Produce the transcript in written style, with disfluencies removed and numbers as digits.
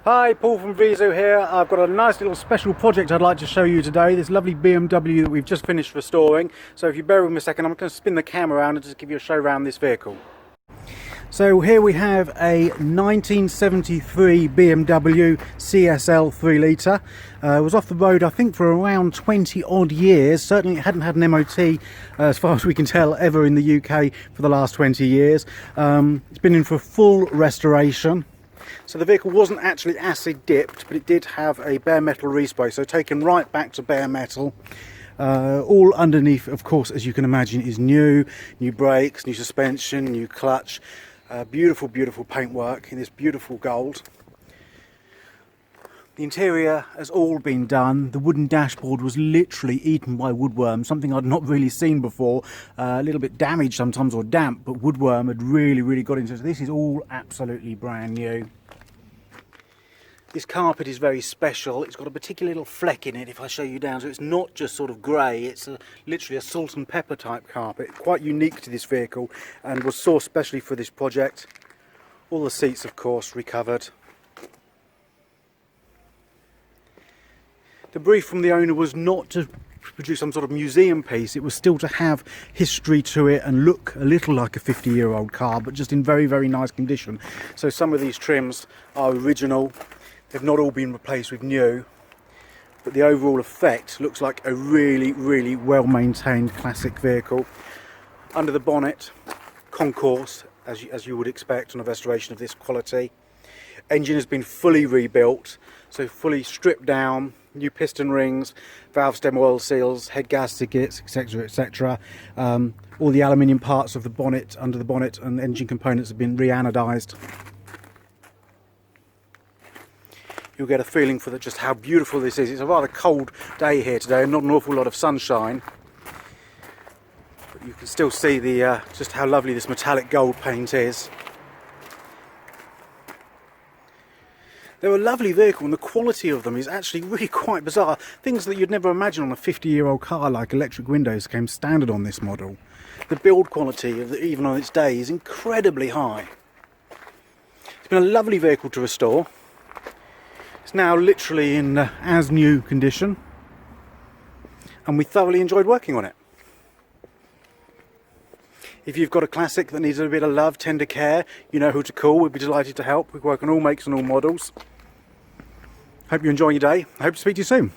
Hi, Paul from VIEZU here. I've got a nice little special project I'd like to show you today. This lovely BMW that we've just finished restoring. So if you bear with me a second, I'm going to spin the camera around and just give you a show around this vehicle. So here we have a 1973 BMW CSL 3 litre. It was off the road I think for around 20 odd years. Certainly it hadn't had an MOT as far as we can tell ever in the UK for the last 20 years. It's been in for full restoration. So the vehicle wasn't actually acid dipped, but it did have a bare metal respray, so taken right back to bare metal. All underneath, of course, as you can imagine, is new brakes, new suspension, new clutch. Beautiful, beautiful paintwork in this beautiful gold. The interior has all been done. The wooden dashboard was literally eaten by woodworm, something I'd not really seen before. A little bit damaged sometimes or damp, but woodworm had really got into it. So this is all absolutely brand new. This carpet is very special. It's got a particular little fleck in it if I show you down, so it's not just sort of grey, it's literally a salt and pepper type carpet, quite unique to this vehicle and was sourced specially for this project. All the seats, of course, recovered. The brief from the owner was not to produce some sort of museum piece, it was still to have history to it and look a little like a 50-year-old car, but just in very nice condition. So some of these trims are original. They've not all been replaced with new, but the overall effect looks like a really well maintained classic vehicle. Under the bonnet, concourse, as you would expect on a restoration of this quality. Engine has been fully rebuilt, so fully stripped down, new piston rings, valve stem oil seals, head gaskets, etc. All the aluminium parts of the bonnet, under the bonnet and engine components have been re-anodised. You'll get a feeling for just how beautiful this is. It's a rather cold day here today and not an awful lot of sunshine. But you can still see the just how lovely this metallic gold paint is. They're a lovely vehicle and the quality of them is actually really quite bizarre. Things that you'd never imagine on a 50-year-old car, like electric windows, came standard on this model. The build quality, even on its day, is incredibly high. It's been a lovely vehicle to restore. It's now literally in as new condition and we thoroughly enjoyed working on it. If you've got a classic that needs a bit of love, tender care, you know who to call. We'd be delighted to help. We work on all makes and all models. Hope you're enjoying your day. I hope to speak to you soon.